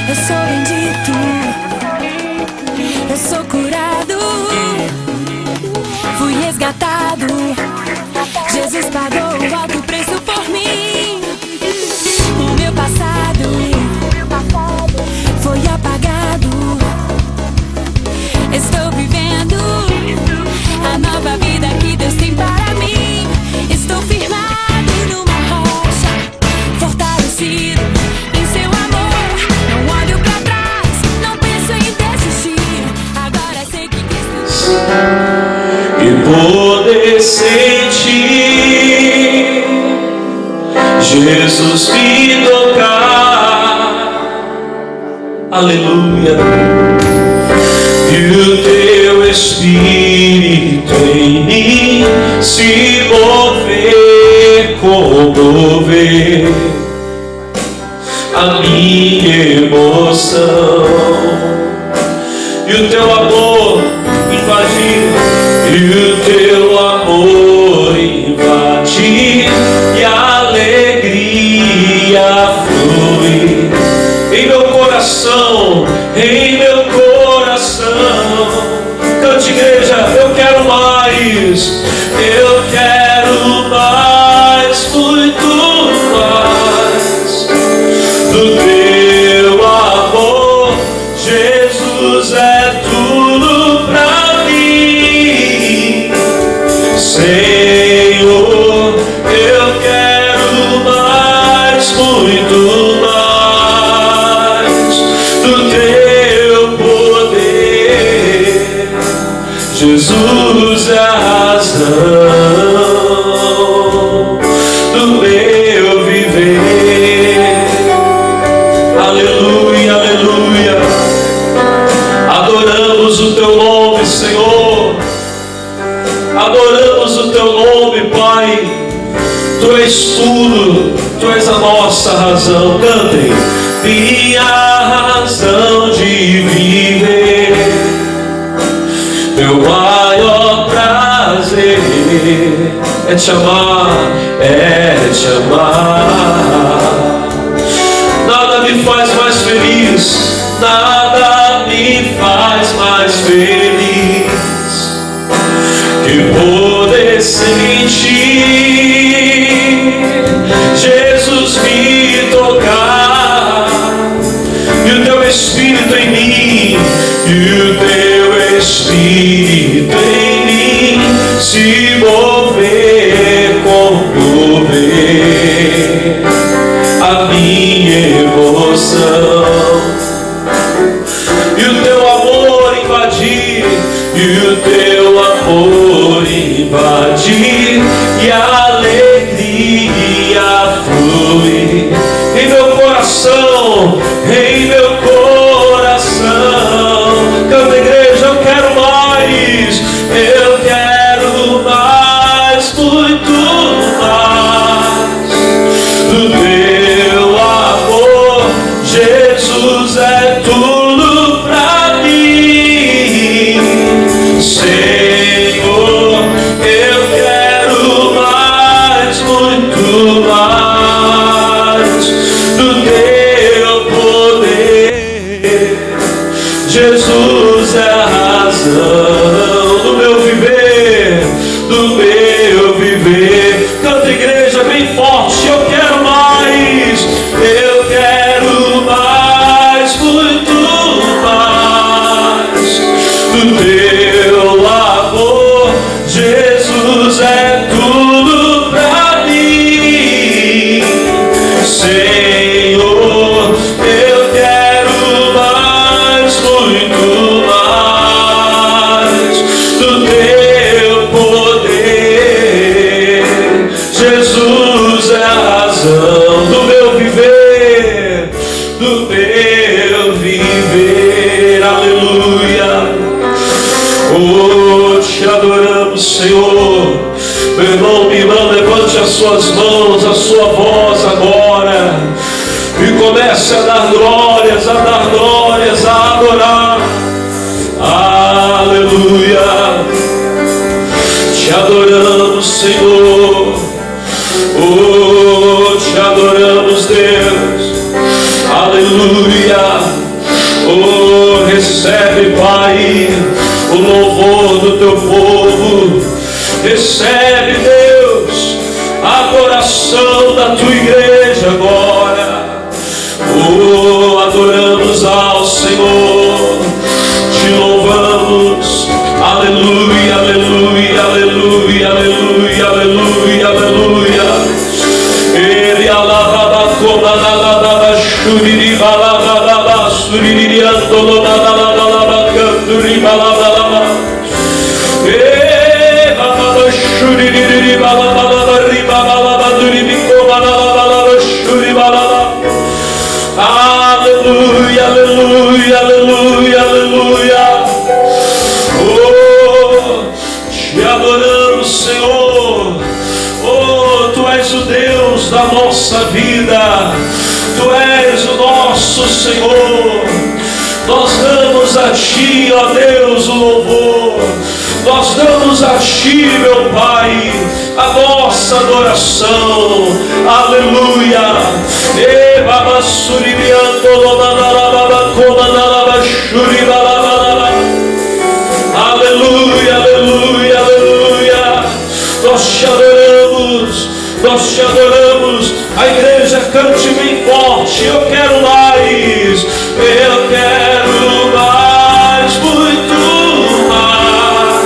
Eu sou bendito, eu sou curado, fui resgatado. Jesus pagou o alto preço por mim. O meu passado foi apagado. Estou vivendo a nova vida que Deus tem para mim. Estou firmado numa rocha, fortalecido em seu amor. Não olho pra trás, não penso em desistir. Agora sei que Cristo E poder sentir Jesus me tocar. Aleluia. E o teu Espírito em mim se mover, comover a minha emoção. E o teu amor invadir, e o teu amor invadir, e a alegria flui em meu coração, em meu coração. Cante, igreja, eu quero mais, eu quero mais, muito mais do teu amor. Jesus é tudo pra mim, Senhor. Eu quero mais, muito mais do teu poder. Jesus é a razão do meu viver. Aleluia, aleluia. Adoramos o teu nome, Senhor. Adoramos o teu nome, Pai. Tu és tudo, tu és a nossa razão. Cantem. Minha razão de viver, meu maior prazer é te amar, é te amar. Nada me faz mais feliz, nada me faz mais feliz que poder sentir Jesus me tocar, e o teu Espírito em mim, e o teu Espírito em mim se mover, comover a minha emoção. E o teu amor invadir, e o teu amor invadir, e a alegria flui em meu coração, em meu coração. Canta, igreja, eu quero mais, eu quero mais, muito mais do teu amor. Jesus é tudo pra mim, Senhor. Eu quero mais, muito mais do teu poder. Jesus é a razão do meu viver, do meu viver. Canta, igreja, bem forte. Eu quero mais, eu quero mais, muito mais do teu amor. Jesus é tudo pra mim, Senhor. Eu quero mais, muito mais do teu poder. Jesus é a razão do meu viver, do meu viver. Aleluia. Oh, te adoramos, Senhor. Meu irmão, minha irmã, levante as suas mãos, a sua voz agora, e comece a dar glórias, a adorar. Aleluia. Te adoramos, Senhor. Oh, te adoramos, Deus. Aleluia. Recebe, Pai, o louvor do teu povo. Recebe, Deus, a adoração da tua igreja agora. Oh, adoramos ao Senhor, te louvamos. Aleluia, aleluia, aleluia, aleluia, aleluia, aleluia. Ele alava como alava shuriri balava suriri andolo balava canturi balava. E balava shuriri balava riba balava duri balava shuri balava. Aleluia, aleluia, aleluia, aleluia. Oh, te adoramos, Senhor. Oh, tu és o Deus da nossa vida. Tu és o nosso Senhor. Nós damos a ti, ó Deus, o louvor. Nós damos a ti, meu Pai, a nossa adoração. Aleluia. E baba suririando lomanalaba comanalaba shuribalaba. Aleluia, aleluia, aleluia. Nós te adoramos, nós te adoramos. A igreja cante bem forte. Eu quero mais, eu quero mais, muito mais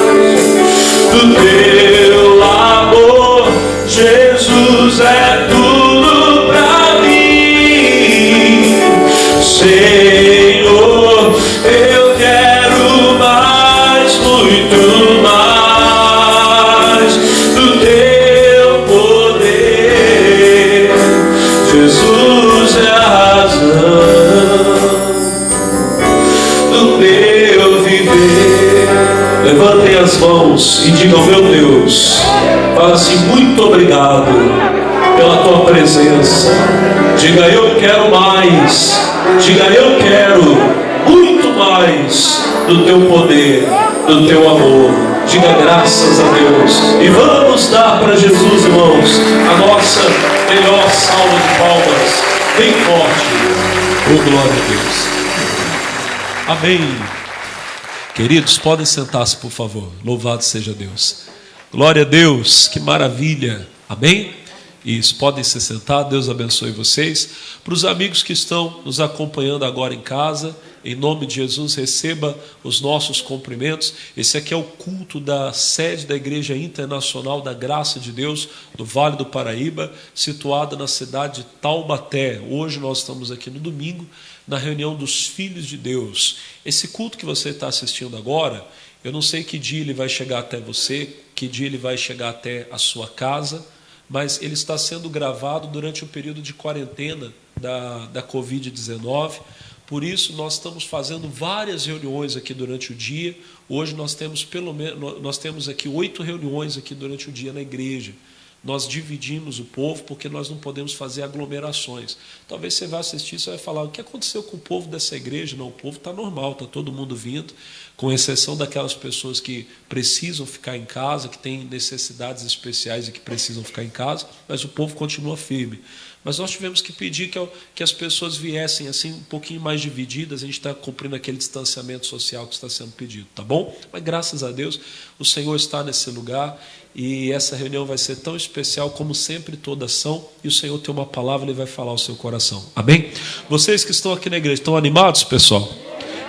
do teu amor. Jesus é tudo pra mim, Senhor. Eu quero mais, muito mais do teu poder. Jesus é a razão do meu viver. Levantem as mãos e digam: meu Deus, fala assim: muito obrigado pela tua presença. Diga: eu quero mais. Diga: eu quero muito mais do teu poder, do teu amor. Diga: graças a Deus. E vamos dar para Jesus, irmãos, a nossa melhor salva de palmas, bem forte. Oh, glória a Deus. Amém. Queridos, podem sentar-se, por favor. Louvado seja Deus. Glória a Deus, que maravilha. Amém? Isso, podem se sentar. Deus abençoe vocês. Para os amigos que estão nos acompanhando agora em casa, em nome de Jesus, receba os nossos cumprimentos. Esse aqui é o culto da sede da Igreja Internacional da Graça de Deus, do Vale do Paraíba, situada na cidade de Taubaté. Hoje nós estamos aqui no domingo, na reunião dos Filhos de Deus. Esse culto que você está assistindo agora, eu não sei que dia ele vai chegar até você, que dia ele vai chegar até a sua casa, mas ele está sendo gravado durante o período de quarentena da Covid-19. Por isso, nós estamos fazendo várias reuniões aqui durante o dia. Hoje nós temos aqui 8 reuniões aqui durante o dia na igreja. Nós dividimos o povo porque nós não podemos fazer aglomerações. Talvez você vá assistir e você vai falar: o que aconteceu com o povo dessa igreja? Não, o povo está normal, está todo mundo vindo, com exceção daquelas pessoas que precisam ficar em casa, que têm necessidades especiais e que precisam ficar em casa, mas o povo continua firme. Mas nós tivemos que pedir que as pessoas viessem assim um pouquinho mais divididas. A gente está cumprindo aquele distanciamento social que está sendo pedido, tá bom? Mas graças a Deus o Senhor está nesse lugar e essa reunião vai ser tão especial como sempre todas são, e o Senhor tem uma palavra, Ele vai falar ao seu coração, amém? Vocês que estão aqui na igreja, estão animados, pessoal?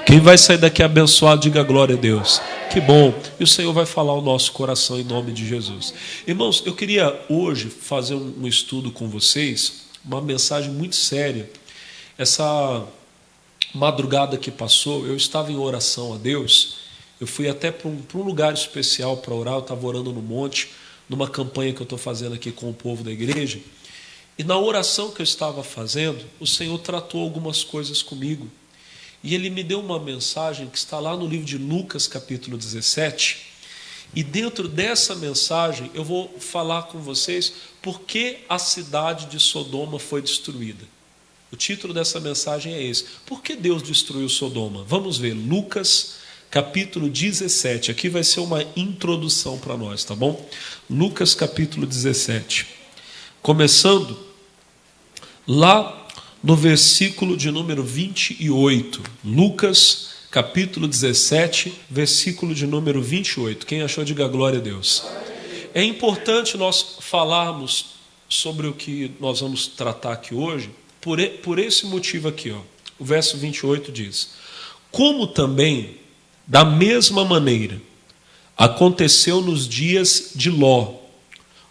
Quem vai sair daqui abençoado, diga glória a Deus. Que bom. E o Senhor vai falar ao nosso coração em nome de Jesus. Irmãos, eu queria hoje fazer um estudo com vocês, uma mensagem muito séria. Essa madrugada que passou, eu estava em oração a Deus. Eu fui até para um lugar especial para orar. Eu estava orando no monte, numa campanha que eu estou fazendo aqui com o povo da igreja. E na oração que eu estava fazendo, o Senhor tratou algumas coisas comigo. E Ele me deu uma mensagem que está lá no livro de Lucas, capítulo 17. E dentro dessa mensagem eu vou falar com vocês por que a cidade de Sodoma foi destruída. O título dessa mensagem é esse: por que Deus destruiu Sodoma? Vamos ver, Lucas capítulo 17. Aqui vai ser uma introdução para nós, tá bom? Lucas capítulo 17. Começando lá no versículo de número 28. Lucas capítulo 17, versículo de número 28. Quem achou, diga glória a Deus. É importante nós falarmos sobre o que nós vamos tratar aqui hoje, por esse motivo aqui, ó. O verso 28 diz: como também, da mesma maneira, aconteceu nos dias de Ló,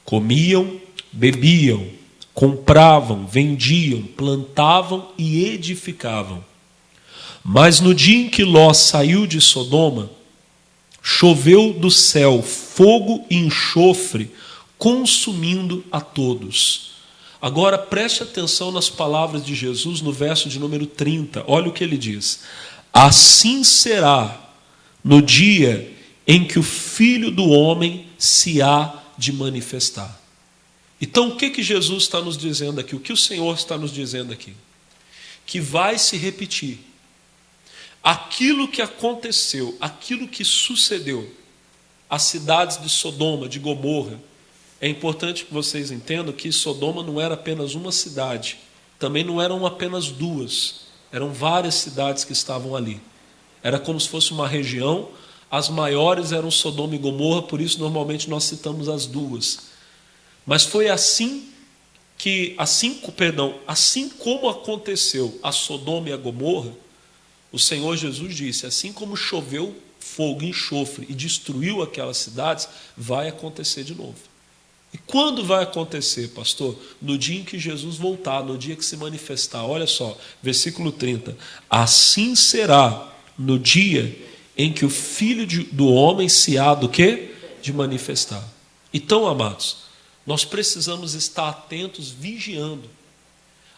comiam, bebiam, compravam, vendiam, plantavam e edificavam. Mas no dia em que Ló saiu de Sodoma, choveu do céu fogo e enxofre, consumindo a todos. Agora preste atenção nas palavras de Jesus no verso de número 30. Olha o que ele diz: assim será no dia em que o Filho do Homem se há de manifestar. Então o que Jesus está nos dizendo aqui? O que o Senhor está nos dizendo aqui? Que vai se repetir aquilo que aconteceu, aquilo que sucedeu às cidades de Sodoma, de Gomorra. É importante que vocês entendam que Sodoma não era apenas uma cidade, também não eram apenas duas, eram várias cidades que estavam ali. Era como se fosse uma região, as maiores eram Sodoma e Gomorra, por isso normalmente nós citamos as duas. Mas foi assim como aconteceu a Sodoma e a Gomorra, o Senhor Jesus disse: assim como choveu fogo e enxofre e destruiu aquelas cidades, vai acontecer de novo. E quando vai acontecer, pastor? No dia em que Jesus voltar, no dia que se manifestar. Olha só, versículo 30. Assim será no dia em que o Filho do Homem se há do quê? De manifestar. Então, amados, nós precisamos estar atentos, vigiando.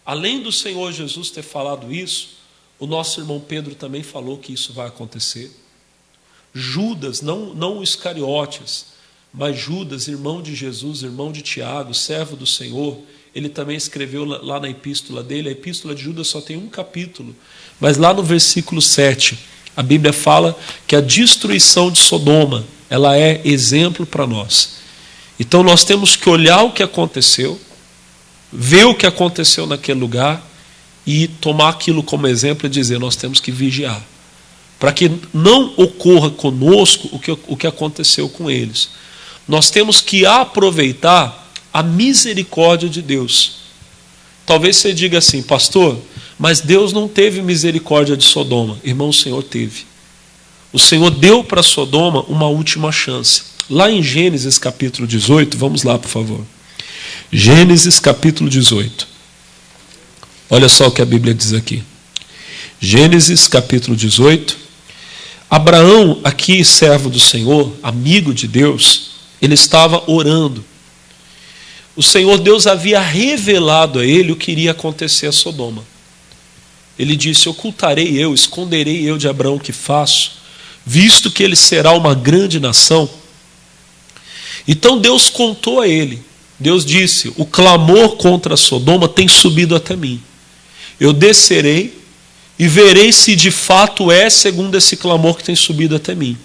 Além do Senhor Jesus ter falado isso, o nosso irmão Pedro também falou que isso vai acontecer. Judas, não o Iscariotes, mas Judas, irmão de Jesus, irmão de Tiago, servo do Senhor, ele também escreveu lá na epístola dele. A epístola de Judas só tem um capítulo, mas lá no versículo 7, a Bíblia fala que a destruição de Sodoma, ela é exemplo para nós. Então nós temos que olhar o que aconteceu, ver o que aconteceu naquele lugar e tomar aquilo como exemplo e dizer: nós temos que vigiar, para que não ocorra conosco o que aconteceu com eles. Nós temos que aproveitar a misericórdia de Deus. Talvez você diga assim: pastor, mas Deus não teve misericórdia de Sodoma. Irmão, o Senhor teve. O Senhor deu para Sodoma uma última chance. Lá em Gênesis capítulo 18, vamos lá, por favor. Gênesis capítulo 18. Olha só o que a Bíblia diz aqui. Gênesis capítulo 18. Abraão, aqui servo do Senhor, amigo de Deus, ele estava orando. O Senhor Deus havia revelado a ele o que iria acontecer a Sodoma. Ele disse: ocultarei eu, esconderei eu de Abraão o que faço, visto que ele será uma grande nação. Então Deus contou a ele. Deus disse: o clamor contra Sodoma tem subido até mim. Eu descerei e verei se de fato é segundo esse clamor que tem subido até mim.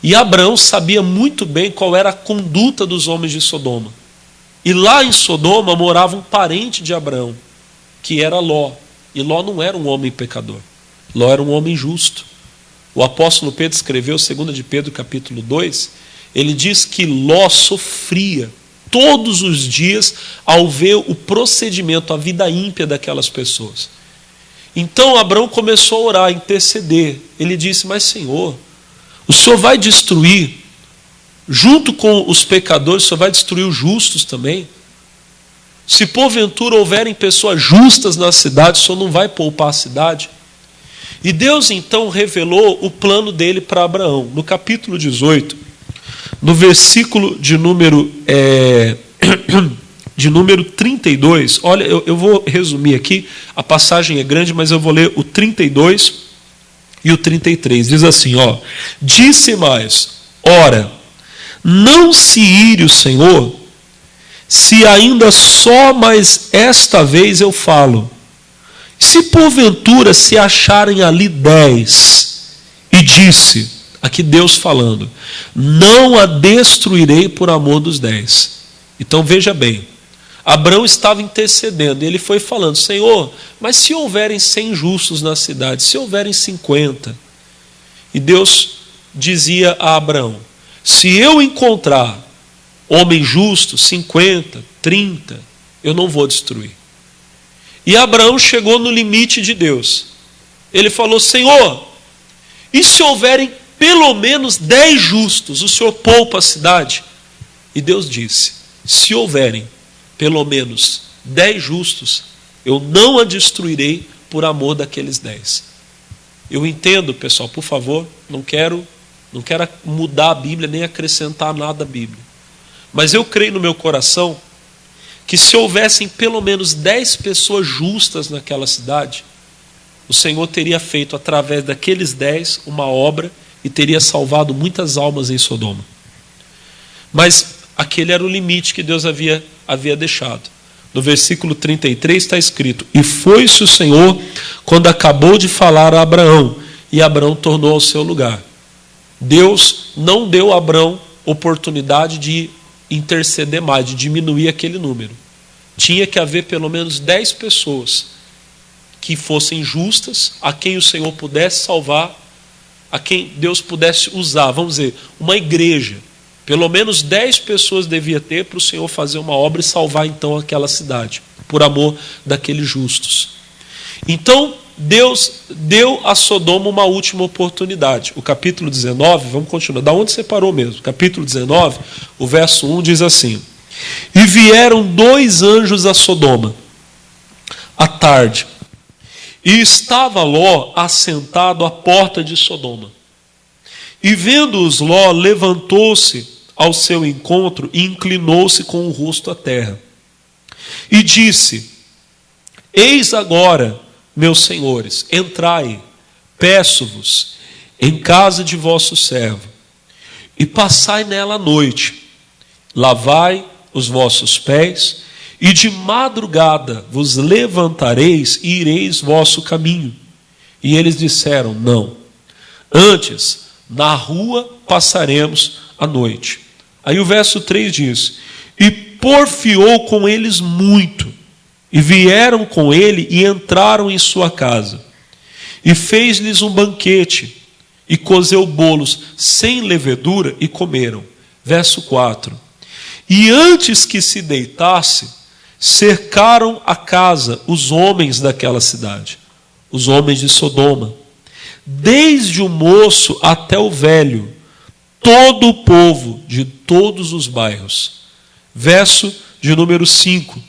E Abraão sabia muito bem qual era a conduta dos homens de Sodoma. E lá em Sodoma morava um parente de Abraão, que era Ló. E Ló não era um homem pecador. Ló era um homem justo. O apóstolo Pedro escreveu, 2 de Pedro capítulo 2, ele diz que Ló sofria todos os dias ao ver o procedimento, a vida ímpia daquelas pessoas. Então Abraão começou a orar, a interceder. Ele disse: mas Senhor, o Senhor vai destruir, junto com os pecadores, o Senhor vai destruir os justos também? Se porventura houverem pessoas justas na cidade, o Senhor não vai poupar a cidade? E Deus então revelou o plano dele para Abraão. No capítulo 18, no versículo de número 32, olha, eu vou resumir aqui, a passagem é grande, mas eu vou ler o 32 e o 33. Diz assim, ó: disse mais, ora, não se ire o Senhor, se ainda só mais esta vez eu falo. Se porventura se acharem ali 10, e disse, aqui Deus falando, não a destruirei por amor dos 10. Então veja bem, Abraão estava intercedendo, e ele foi falando, Senhor, mas se houverem 100 justos na cidade, se houverem 50, E Deus dizia a Abraão: se eu encontrar homem justo, 50, 30, eu não vou destruir. E Abraão chegou no limite de Deus. Ele falou: Senhor, e se houverem pelo menos 10 justos, o Senhor poupa a cidade? E Deus disse: se houverem pelo menos 10 justos, eu não a destruirei por amor daqueles 10. Eu entendo, pessoal, por favor, não quero mudar a Bíblia, nem acrescentar nada à Bíblia. Mas eu creio no meu coração que se houvessem pelo menos 10 pessoas justas naquela cidade, o Senhor teria feito através daqueles 10 uma obra e teria salvado muitas almas em Sodoma. Mas aquele era o limite que Deus havia deixado. No versículo 33 está escrito: e foi-se o Senhor quando acabou de falar a Abraão, e Abraão tornou ao seu lugar. Deus não deu a Abraão oportunidade de interceder mais, de diminuir aquele número. Tinha que haver pelo menos 10 pessoas que fossem justas, a quem o Senhor pudesse salvar, a quem Deus pudesse usar. Vamos dizer, uma igreja. Pelo menos 10 pessoas devia ter para o Senhor fazer uma obra e salvar então aquela cidade, por amor daqueles justos. Então, Deus deu a Sodoma uma última oportunidade. O capítulo 19, vamos continuar, da onde você parou mesmo? Capítulo 19, o verso 1 diz assim: e vieram 2 anjos a Sodoma, à tarde, e estava Ló assentado à porta de Sodoma. E vendo-os, Ló levantou-se ao seu encontro e inclinou-se com o rosto à terra. E disse: eis agora, meus senhores, entrai, peço-vos, em casa de vosso servo, e passai nela a noite, lavai os vossos pés, e de madrugada vos levantareis e ireis vosso caminho. E eles disseram: não, antes na rua passaremos a noite. Aí o verso 3 diz: e porfiou com eles muito, e vieram com ele e entraram em sua casa, e fez-lhes um banquete, e cozeu bolos sem levedura, e comeram. Verso 4: e antes que se deitasse, cercaram a casa os homens daquela cidade, os homens de Sodoma, desde o moço até o velho, todo o povo de todos os bairros. Verso de número 5: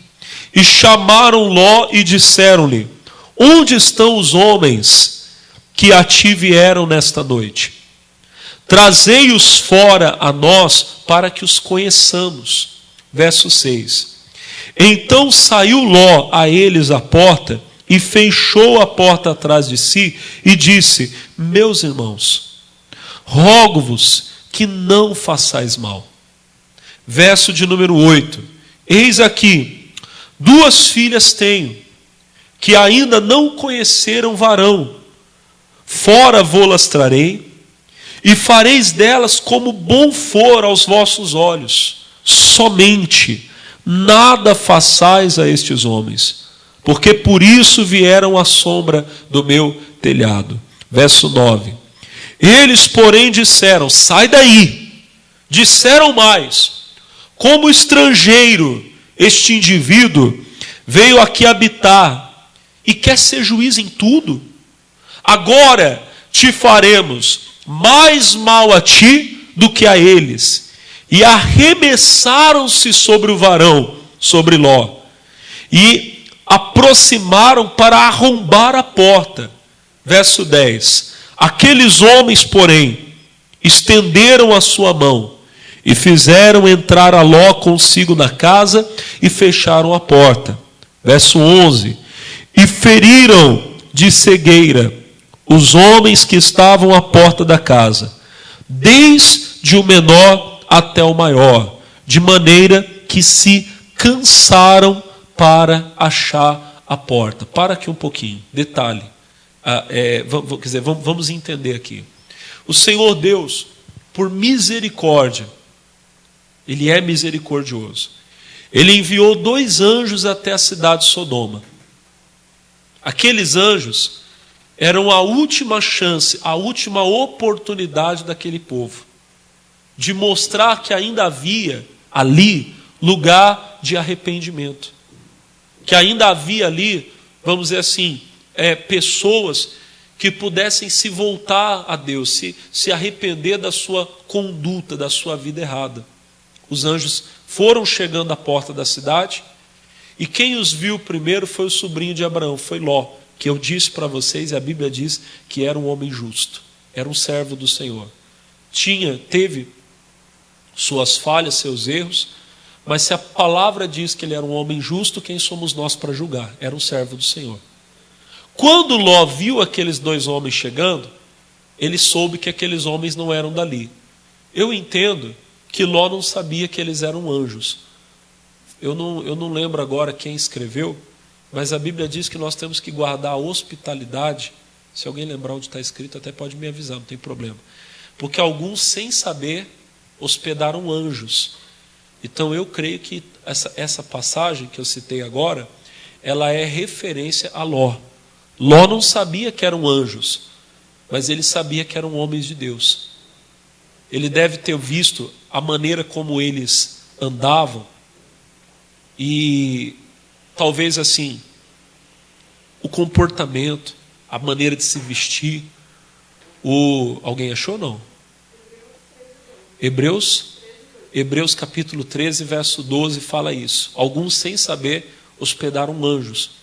e chamaram Ló e disseram-lhe: onde estão os homens que a ti vieram nesta noite? Trazei-os fora a nós, para que os conheçamos. Verso 6: então saiu Ló a eles à porta, e fechou a porta atrás de si, e disse: meus irmãos, rogo-vos que não façais mal. Verso de número 8: eis aqui, 2 filhas tenho, que ainda não conheceram varão. Fora vô-las trarei, e fareis delas como bom for aos vossos olhos. Somente nada façais a estes homens, porque por isso vieram à sombra do meu telhado. Verso 9: eles, porém, disseram: sai daí. Disseram mais: como estrangeiro, este indivíduo veio aqui habitar e quer ser juiz em tudo. Agora te faremos mais mal a ti do que a eles. E arremessaram-se sobre o varão, sobre Ló, e aproximaram para arrombar a porta. Verso 10: aqueles homens, porém, estenderam a sua mão e fizeram entrar a Ló consigo na casa e fecharam a porta. Verso 11: e feriram de cegueira os homens que estavam à porta da casa, desde o menor até o maior, de maneira que se cansaram para achar a porta. Para aqui um pouquinho, detalhe. Vamos entender aqui. O Senhor Deus, por misericórdia, Ele é misericordioso. Ele enviou 2 anjos até a cidade de Sodoma. Aqueles anjos Era a última chance, a última oportunidade daquele povo de mostrar que ainda havia ali lugar de arrependimento. Que ainda havia ali, vamos dizer assim, pessoas que pudessem se voltar a Deus, se arrepender da sua conduta, da sua vida errada. Os anjos foram chegando à porta da cidade, e quem os viu primeiro foi o sobrinho de Abraão, foi Ló, que eu disse para vocês, e a Bíblia diz que era um homem justo, era um servo do Senhor. Teve suas falhas, seus erros, mas se a palavra diz que ele era um homem justo, quem somos nós para julgar? Era um servo do Senhor. Quando Ló viu aqueles dois homens chegando, ele soube que aqueles homens não eram dali. Eu entendo que Ló não sabia que eles eram anjos. Eu não lembro agora quem escreveu, mas a Bíblia diz que nós temos que guardar a hospitalidade. Se alguém lembrar onde está escrito, até pode me avisar, não tem problema. Porque alguns, sem saber, hospedaram anjos. Então eu creio que essa passagem que eu citei agora, ela é referência a Ló. Ló não sabia que eram anjos, mas ele sabia que eram homens de Deus. Ele deve ter visto a maneira como eles andavam e talvez assim, o comportamento, a maneira de se vestir. Alguém achou ou não? Hebreus capítulo 13, verso 12 fala isso. Alguns sem saber hospedaram anjos.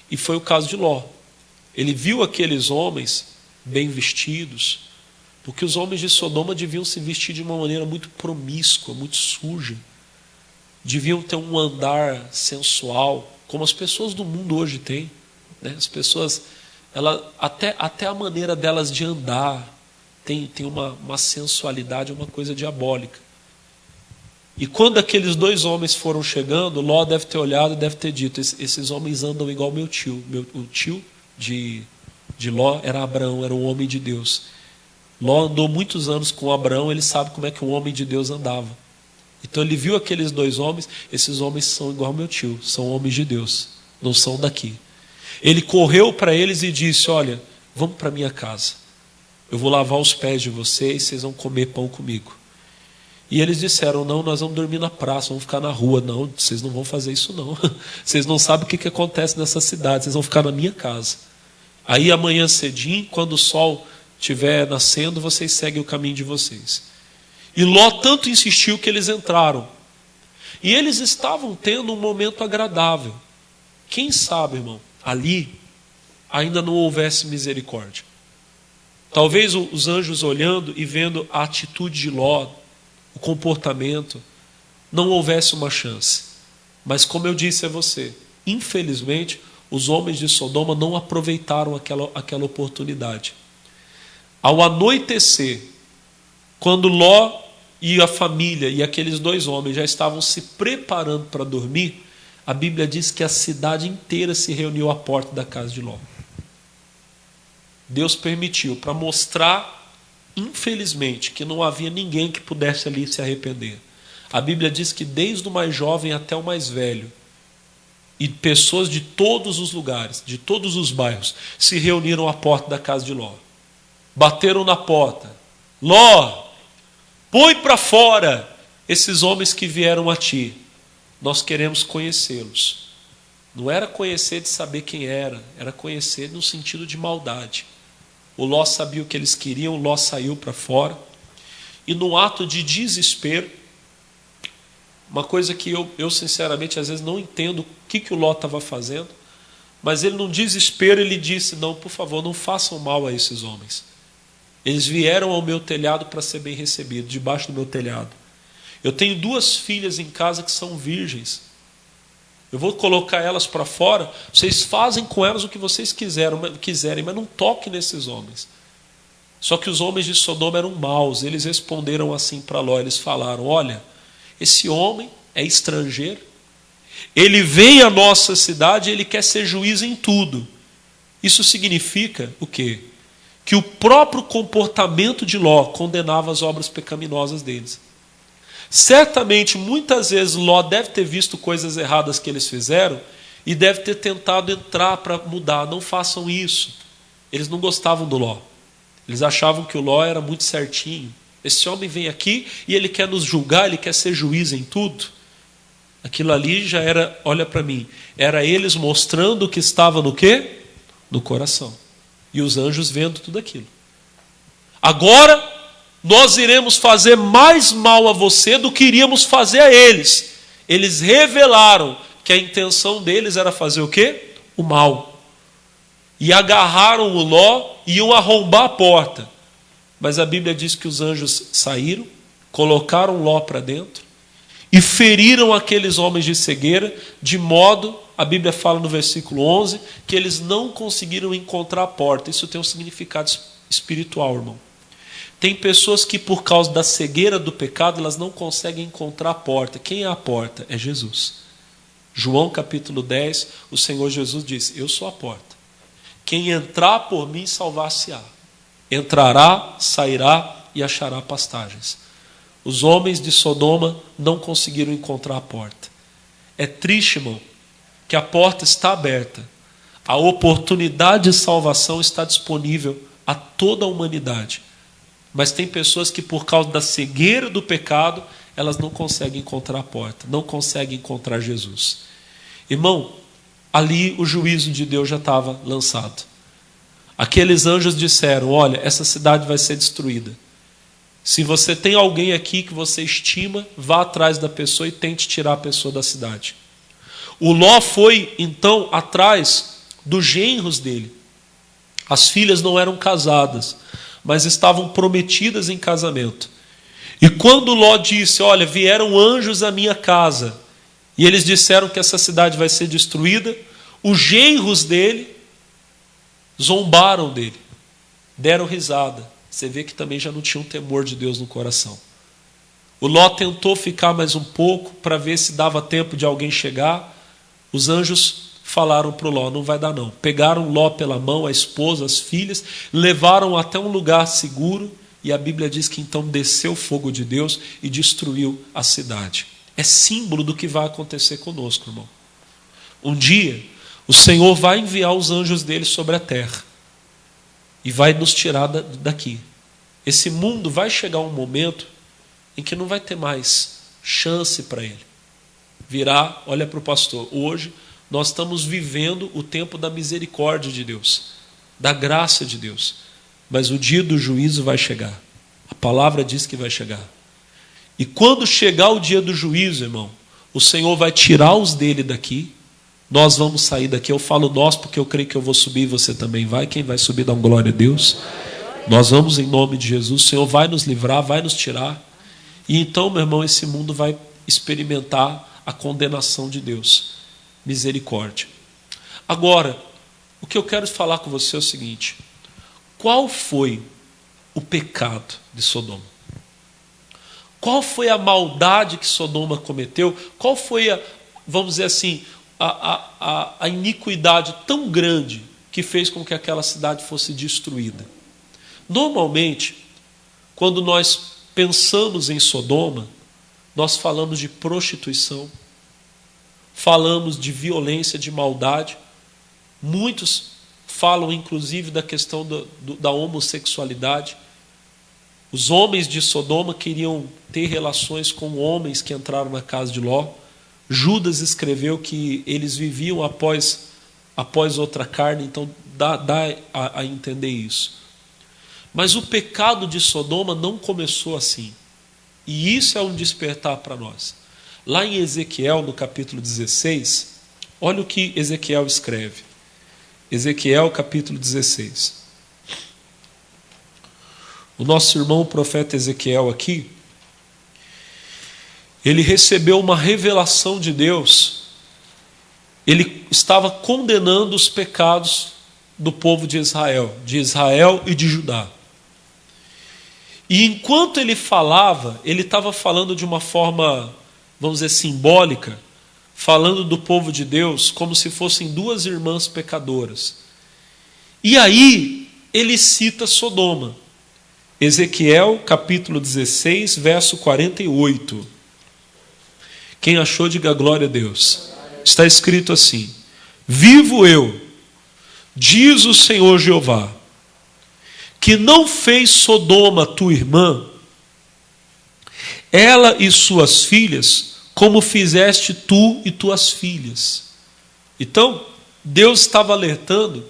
E foi o caso de Ló. Ele viu aqueles homens bem vestidos, porque os homens de Sodoma deviam se vestir de uma maneira muito promíscua, muito suja. Deviam ter um andar sensual, como as pessoas do mundo hoje têm. Né? As pessoas, até a maneira delas de andar tem uma sensualidade, uma coisa diabólica. E quando aqueles dois homens foram chegando, Ló deve ter olhado e deve ter dito: esses homens andam igual meu tio. O tio de Ló era Abraão, era um homem de Deus. Ló andou muitos anos com Abraão, ele sabe como é que um homem de Deus andava. Então ele viu aqueles dois homens, esses homens são igual meu tio, são homens de Deus, não são daqui. Ele correu para eles e disse: olha, vamos para minha casa, eu vou lavar os pés de vocês, vocês vão comer pão comigo. E eles disseram: não, nós vamos dormir na praça, vamos ficar na rua. Não, vocês não vão fazer isso não. Vocês não sabem o que acontece nessa cidade, vocês vão ficar na minha casa. Aí amanhã cedinho, quando o sol estiver nascendo, vocês seguem o caminho de vocês. E Ló tanto insistiu que eles entraram. E eles estavam tendo um momento agradável. Quem sabe, irmão, ali ainda não houvesse misericórdia. Talvez os anjos olhando e vendo a atitude de Ló, o comportamento, não houvesse uma chance. Mas como eu disse a você, infelizmente, os homens de Sodoma não aproveitaram aquela oportunidade. Ao anoitecer, quando Ló e a família e aqueles dois homens já estavam se preparando para dormir, a Bíblia diz que a cidade inteira se reuniu à porta da casa de Ló. Deus permitiu para mostrar, infelizmente, que não havia ninguém que pudesse ali se arrepender. A Bíblia diz que desde o mais jovem até o mais velho, e pessoas de todos os lugares, de todos os bairros, se reuniram à porta da casa de Ló. Bateram na porta: Ló, põe para fora esses homens que vieram a ti. Nós queremos conhecê-los. Não era conhecer de saber quem era conhecer no sentido de maldade. O Ló sabia o que eles queriam, o Ló saiu para fora. E no ato de desespero, uma coisa que eu sinceramente às vezes não entendo o que o Ló estava fazendo, mas ele num desespero ele disse: não, por favor, não façam mal a esses homens. Eles vieram ao meu telhado para ser bem recebidos, debaixo do meu telhado. Eu tenho 2 filhas em casa que são virgens. Eu vou colocar elas para fora, vocês fazem com elas o que vocês quiserem, mas não toquem nesses homens. Só que os homens de Sodoma eram maus, eles responderam assim para Ló, eles falaram: olha, esse homem é estrangeiro, ele vem à nossa cidade e ele quer ser juiz em tudo. Isso significa o quê? Que o próprio comportamento de Ló condenava as obras pecaminosas deles. Certamente, muitas vezes, Ló deve ter visto coisas erradas que eles fizeram e deve ter tentado entrar para mudar. Não façam isso. Eles não gostavam do Ló. Eles achavam que o Ló era muito certinho. Esse homem vem aqui e ele quer nos julgar, ele quer ser juiz em tudo. Aquilo ali já era, olha para mim, era eles mostrando o que estava no quê? No coração. E os anjos vendo tudo aquilo. Agora, nós iremos fazer mais mal a você do que iríamos fazer a eles. Eles revelaram que a intenção deles era fazer o quê? O mal. E agarraram o Ló e iam arrombar a porta. Mas a Bíblia diz que os anjos saíram, colocaram Ló para dentro e feriram aqueles homens de cegueira, de modo, a Bíblia fala no versículo 11, que eles não conseguiram encontrar a porta. Isso tem um significado espiritual, irmão. Tem pessoas que por causa da cegueira do pecado, elas não conseguem encontrar a porta. Quem é a porta? É Jesus. João capítulo 10, o Senhor Jesus disse, eu sou a porta. Quem entrar por mim salvar-se-á. Entrará, sairá e achará pastagens. Os homens de Sodoma não conseguiram encontrar a porta. É triste, irmão, que a porta está aberta. A oportunidade de salvação está disponível a toda a humanidade. Mas tem pessoas que por causa da cegueira do pecado, elas não conseguem encontrar a porta, não conseguem encontrar Jesus. Irmão, ali o juízo de Deus já estava lançado. Aqueles anjos disseram, olha, essa cidade vai ser destruída. Se você tem alguém aqui que você estima, vá atrás da pessoa e tente tirar a pessoa da cidade. O Ló foi, então, atrás dos genros dele. As filhas não eram casadas, mas estavam prometidas em casamento. E quando Ló disse, olha, vieram anjos à minha casa, e eles disseram que essa cidade vai ser destruída, os genros dele zombaram dele, deram risada. Você vê que também já não tinha um temor de Deus no coração. O Ló tentou ficar mais um pouco para ver se dava tempo de alguém chegar. Os anjos falaram para o Ló, não vai dar não. Pegaram Ló pela mão, a esposa, as filhas, levaram até um lugar seguro, e a Bíblia diz que então desceu o fogo de Deus e destruiu a cidade. É símbolo do que vai acontecer conosco, irmão. Um dia, o Senhor vai enviar os anjos dele sobre a terra e vai nos tirar daqui. Esse mundo vai chegar um momento em que não vai ter mais chance para ele. Virá, olha para o pastor, hoje nós estamos vivendo o tempo da misericórdia de Deus, da graça de Deus. Mas o dia do juízo vai chegar. A palavra diz que vai chegar. E quando chegar o dia do juízo, irmão, o Senhor vai tirar os dele daqui. Nós vamos sair daqui. Eu falo nós porque eu creio que eu vou subir e você também vai. Quem vai subir, dá uma glória a Deus. Nós vamos em nome de Jesus. O Senhor vai nos livrar, vai nos tirar. E então, meu irmão, esse mundo vai experimentar a condenação de Deus. Misericórdia. Agora, o que eu quero falar com você é o seguinte. Qual foi o pecado de Sodoma? Qual foi a maldade que Sodoma cometeu? Qual foi a, vamos dizer assim, a iniquidade tão grande que fez com que aquela cidade fosse destruída? Normalmente, quando nós pensamos em Sodoma, nós falamos de prostituição, falamos de violência, de maldade. Muitos falam inclusive da questão da homossexualidade. Os homens de Sodoma queriam ter relações com homens que entraram na casa de Ló. Judas escreveu que eles viviam após outra carne, então dá a entender isso. Mas o pecado de Sodoma não começou assim. E isso é um despertar para nós. Lá em Ezequiel, no capítulo 16, olha o que Ezequiel escreve. Ezequiel, capítulo 16. O nosso irmão, o profeta Ezequiel aqui, ele recebeu uma revelação de Deus. Ele estava condenando os pecados do povo de Israel e de Judá. E enquanto ele falava, ele estava falando de uma forma, vamos dizer, simbólica, falando do povo de Deus como se fossem duas irmãs pecadoras. E aí ele cita Sodoma. Ezequiel, capítulo 16, verso 48. Quem achou, diga glória a Deus. Está escrito assim: vivo eu, diz o Senhor Jeová, que não fez Sodoma tua irmã, ela e suas filhas, como fizeste tu e tuas filhas. Então, Deus estava alertando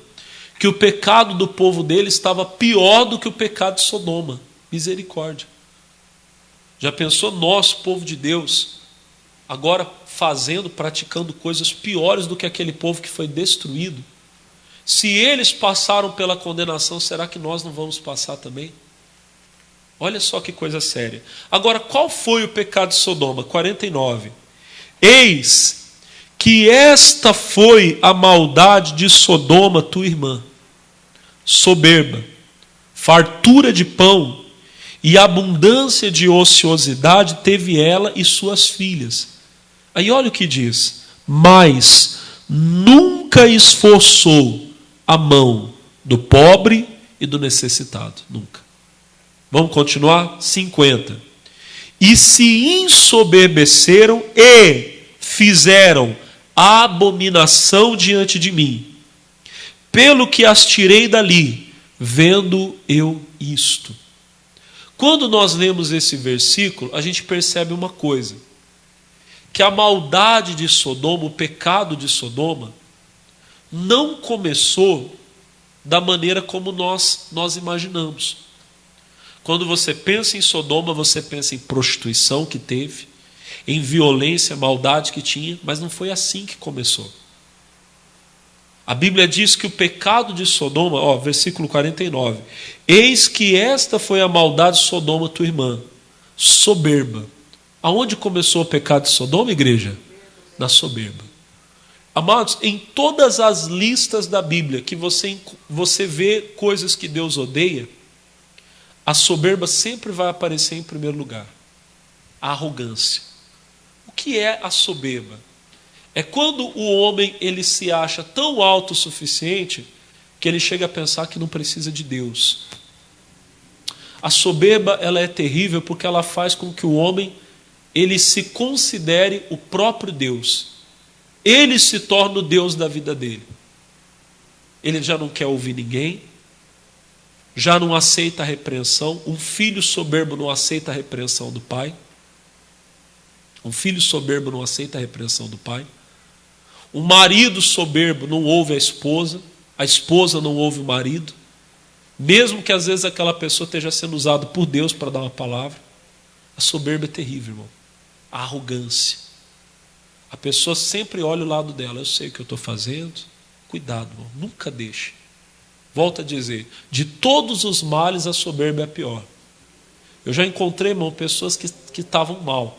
que o pecado do povo dele estava pior do que o pecado de Sodoma. Misericórdia. Já pensou nós, povo de Deus, agora praticando coisas piores do que aquele povo que foi destruído? Se eles passaram pela condenação, será que nós não vamos passar também? Olha só que coisa séria. Agora, qual foi o pecado de Sodoma? 49. Eis que esta foi a maldade de Sodoma, tua irmã. Soberba, fartura de pão e abundância de ociosidade teve ela e suas filhas. Aí olha o que diz. Mas nunca esforçou a mão do pobre e do necessitado. Nunca. Vamos continuar? 50. E se ensoberbeceram e fizeram abominação diante de mim, pelo que as tirei dali, vendo eu isto. Quando nós lemos esse versículo, a gente percebe uma coisa, que a maldade de Sodoma, o pecado de Sodoma, não começou da maneira como nós imaginamos. Quando você pensa em Sodoma, você pensa em prostituição que teve, em violência, maldade que tinha, mas não foi assim que começou. A Bíblia diz que o pecado de Sodoma, versículo 49, eis que esta foi a maldade de Sodoma, tua irmã, soberba. Aonde começou o pecado de Sodoma, igreja? Na soberba. Amados, em todas as listas da Bíblia que você vê coisas que Deus odeia, a soberba sempre vai aparecer em primeiro lugar. A arrogância. O que é a soberba? É quando o homem ele se acha tão autossuficiente que ele chega a pensar que não precisa de Deus. A soberba ela é terrível porque ela faz com que o homem ele se considere o próprio Deus. Ele se torna o Deus da vida dele. Ele já não quer ouvir ninguém, já não aceita a repreensão. Um filho soberbo não aceita a repreensão do pai. Um filho soberbo não aceita a repreensão do pai. Um marido soberbo não ouve a esposa não ouve o marido, mesmo que às vezes aquela pessoa esteja sendo usada por Deus para dar uma palavra. A soberba é terrível, irmão. A arrogância. A pessoa sempre olha o lado dela. Eu sei o que eu estou fazendo. Cuidado, irmão. Nunca deixe. Volto a dizer, de todos os males a soberba é a pior. Eu já encontrei, irmão, pessoas que estavam mal.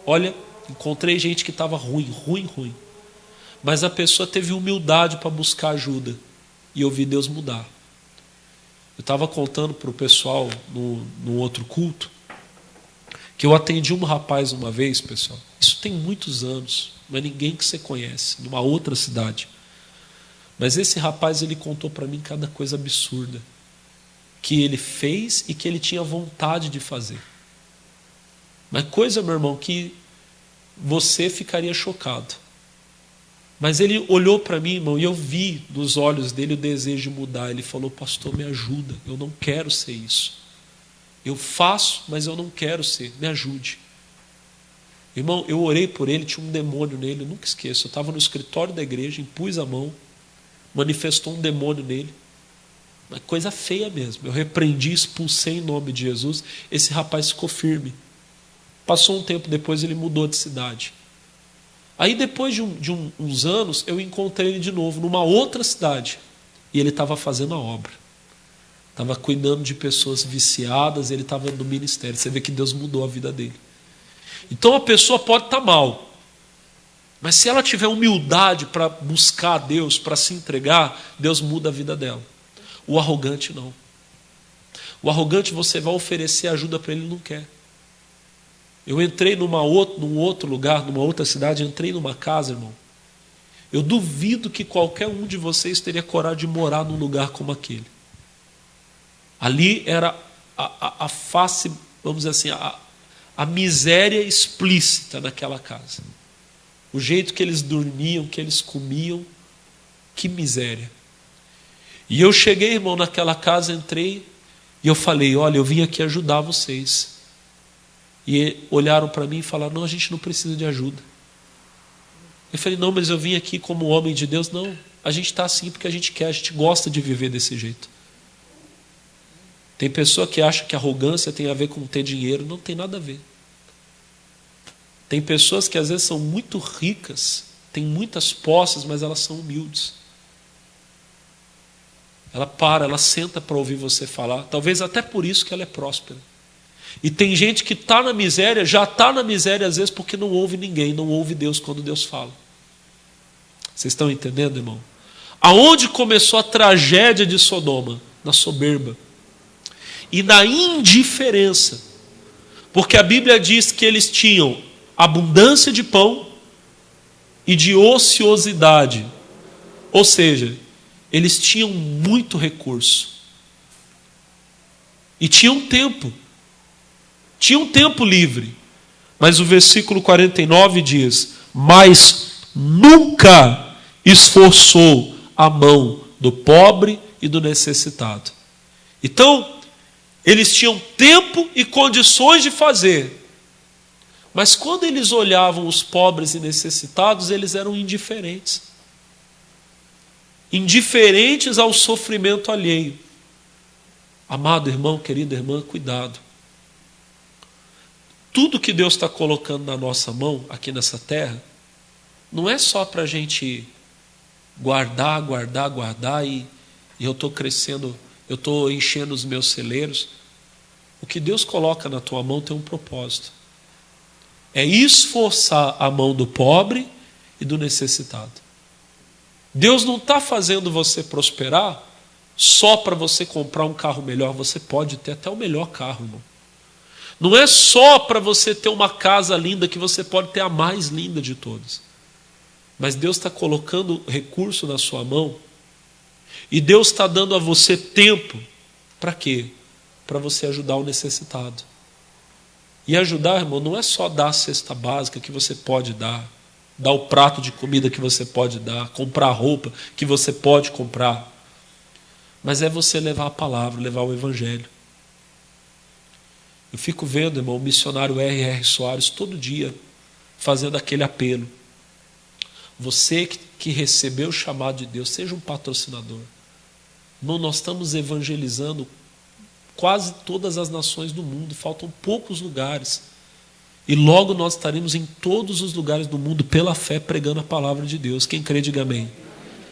Olha, encontrei gente que estava ruim. Mas a pessoa teve humildade para buscar ajuda. E eu vi Deus mudar. Eu estava contando para o pessoal no outro culto que eu atendi um rapaz uma vez, pessoal. Isso tem muitos anos, não é ninguém que você conhece, numa outra cidade. Mas esse rapaz, ele contou para mim cada coisa absurda que ele fez e que ele tinha vontade de fazer. Mas coisa, meu irmão, que você ficaria chocado. Mas ele olhou para mim, irmão, e eu vi nos olhos dele o desejo de mudar. Ele falou, pastor, me ajuda, eu não quero ser isso. Eu faço, mas eu não quero ser, me ajude. Irmão, eu orei por ele, tinha um demônio nele, eu nunca esqueço. Eu estava no escritório da igreja, impus a mão, manifestou um demônio nele. Uma coisa feia mesmo. Eu repreendi, expulsei em nome de Jesus. Esse rapaz ficou firme. Passou um tempo depois, ele mudou de cidade. Aí depois de uns anos, eu encontrei ele de novo numa outra cidade. E ele estava fazendo a obra. Estava cuidando de pessoas viciadas, ele estava no ministério. Você vê que Deus mudou a vida dele. Então a pessoa pode estar mal, mas se ela tiver humildade para buscar a Deus, para se entregar, Deus muda a vida dela. O arrogante não. O arrogante você vai oferecer ajuda para ele, ele não quer. Eu entrei num outro lugar, numa outra cidade, entrei numa casa, irmão. Eu duvido que qualquer um de vocês teria coragem de morar num lugar como aquele. Ali era a face, vamos dizer assim, a miséria explícita naquela casa. O jeito que eles dormiam, que eles comiam, que miséria. E eu cheguei, irmão, naquela casa, entrei, E eu falei, olha, eu vim aqui ajudar vocês. E olharam para mim e falaram, não, a gente não precisa de ajuda. Eu falei, não, mas eu vim aqui como homem de Deus. Não, a gente está assim porque a gente quer, a gente gosta de viver desse jeito. Tem pessoa que acha que arrogância tem a ver com ter dinheiro. Não tem nada a ver. Tem pessoas que às vezes são muito ricas, têm muitas posses, mas elas são humildes. Ela senta para ouvir você falar. Talvez até por isso que ela é próspera. E tem gente que está na miséria, já está na miséria às vezes porque não ouve ninguém, não ouve Deus quando Deus fala. Vocês estão entendendo, irmão? Aonde começou a tragédia de Sodoma? Na soberba. E na indiferença. Porque a Bíblia diz que eles tinham abundância de pão e de ociosidade. Ou seja, eles tinham muito recurso. E tinham tempo. Tinham tempo livre. Mas o versículo 49 diz, mas nunca esforçou a mão do pobre e do necessitado. Então, eles tinham tempo e condições de fazer. Mas quando eles olhavam os pobres e necessitados, eles eram indiferentes. Indiferentes ao sofrimento alheio. Amado irmão, querida irmã, cuidado. Tudo que Deus está colocando na nossa mão, aqui nessa terra, não é só para a gente guardar e eu estou crescendo, eu estou enchendo os meus celeiros. O que Deus coloca na tua mão tem um propósito. É esforçar a mão do pobre e do necessitado. Deus não está fazendo você prosperar só para você comprar um carro melhor. Você pode ter até o melhor carro, irmão. Não é só para você ter uma casa linda que você pode ter a mais linda de todas. Mas Deus está colocando recurso na sua mão e Deus está dando a você tempo. Para quê? Para você ajudar o necessitado. E ajudar, irmão, não é só dar a cesta básica que você pode dar o prato de comida que você pode dar, comprar roupa que você pode comprar. Mas é você levar a palavra, levar o evangelho. Eu fico vendo, irmão, o missionário R.R. Soares todo dia fazendo aquele apelo. Você que recebeu o chamado de Deus, seja um patrocinador. Irmão, nós estamos evangelizando quase todas as nações do mundo, faltam poucos lugares. E logo nós estaremos em todos os lugares do mundo pela fé pregando a palavra de Deus. Quem crê, diga amém.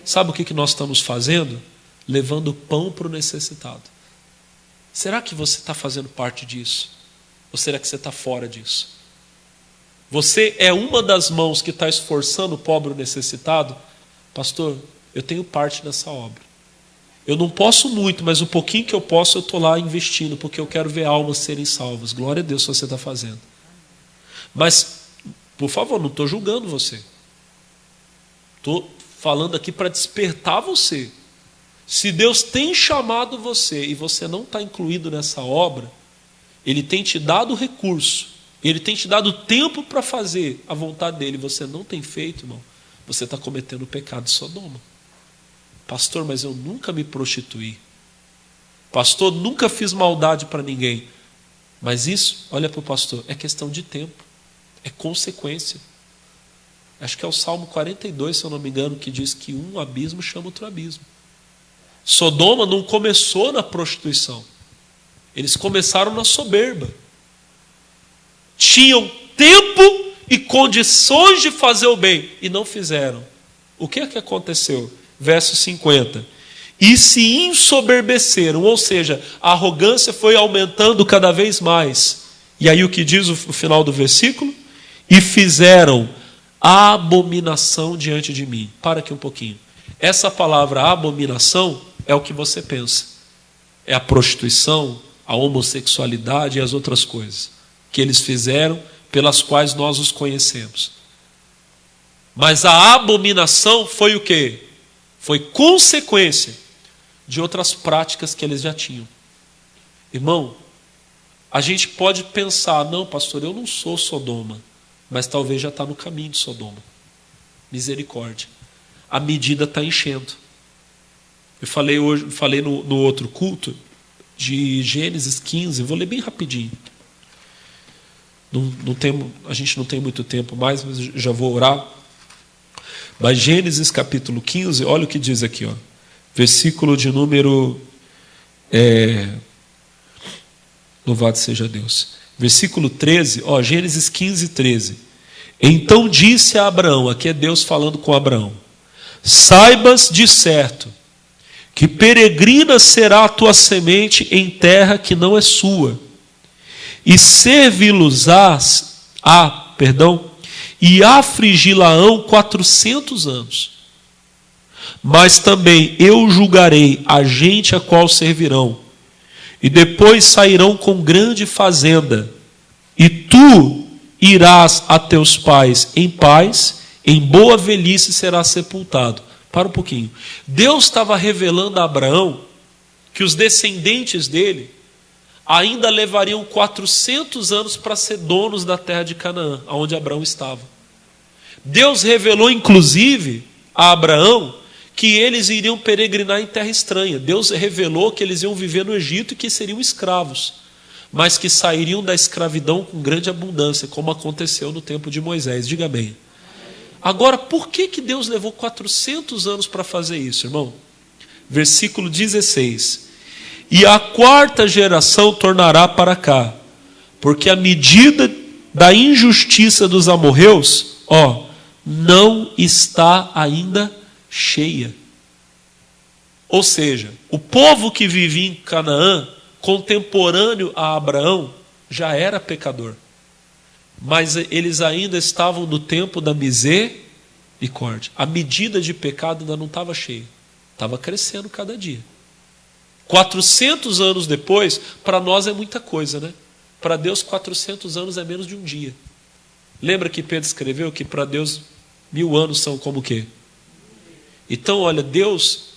Sabe o que nós estamos fazendo? Levando pão para o necessitado. Será que você está fazendo parte disso? Ou será que você está fora disso? Você é uma das mãos que está esforçando o pobre e o necessitado? Pastor, eu tenho parte nessa obra. Eu não posso muito, mas o pouquinho que eu posso eu estou lá investindo, porque eu quero ver almas serem salvas. Glória a Deus se você está fazendo. Mas, por favor, não estou julgando você. Estou falando aqui para despertar você. Se Deus tem chamado você e você não está incluído nessa obra, Ele tem te dado recurso, Ele tem te dado tempo para fazer a vontade dEle, você não tem feito, irmão, você está cometendo o pecado de Sodoma. Pastor, mas eu nunca me prostituí. Pastor, nunca fiz maldade para ninguém. Mas isso, olha para o pastor, é questão de tempo, é consequência. Acho que é o Salmo 42, se eu não me engano, que diz que um abismo chama outro abismo. Sodoma não começou na prostituição. Eles começaram na soberba. Tinham tempo e condições de fazer o bem e não fizeram. O que é que aconteceu? Verso 50. E se ensoberbeceram, ou seja, a arrogância foi aumentando cada vez mais. E aí o que diz o final do versículo? E fizeram abominação diante de mim. Para aqui um pouquinho. Essa palavra abominação é o que você pensa. É a prostituição, a homossexualidade e as outras coisas que eles fizeram, pelas quais nós os conhecemos. Mas a abominação foi o quê? Foi consequência de outras práticas que eles já tinham. Irmão, a gente pode pensar, não, pastor, eu não sou Sodoma, mas talvez já está no caminho de Sodoma. Misericórdia. A medida está enchendo. Eu falei hoje, falei no outro culto, de Gênesis 15, vou ler bem rapidinho. A gente não tem muito tempo mais, mas já vou orar. Mas Gênesis capítulo 15, olha o que diz aqui, ó. Versículo de número... Louvado seja Deus. Versículo 13, ó, Gênesis 15, 13. Então disse a Abraão, aqui é Deus falando com Abraão: saibas de certo que peregrina será a tua semente em terra que não é sua, e servi-los-ás, e afligi-la-ão 400 anos. Mas também eu julgarei a gente a qual servirão, e depois sairão com grande fazenda, e tu irás a teus pais em paz, em boa velhice serás sepultado. Para um pouquinho. Deus estava revelando a Abraão que os descendentes dele ainda levariam 400 anos para ser donos da terra de Canaã, onde Abraão estava. Deus revelou inclusive a Abraão que eles iriam peregrinar em terra estranha. Deus revelou que eles iam viver no Egito e que seriam escravos, mas que sairiam da escravidão com grande abundância, como aconteceu no tempo de Moisés. Diga bem. Agora, por que Deus levou 400 anos para fazer isso, irmão? Versículo 16. E a quarta geração tornará para cá, porque a medida da injustiça dos amorreus, não está ainda cheia. Ou seja, o povo que vivia em Canaã, contemporâneo a Abraão, já era pecador. Mas eles ainda estavam no tempo da misericórdia. A medida de pecado ainda não estava cheia. Estava crescendo cada dia. 400 anos depois, para nós é muita coisa, né? Para Deus 400 anos é menos de um dia. Lembra que Pedro escreveu que para Deus 1000 anos são como o quê? Então, olha, Deus,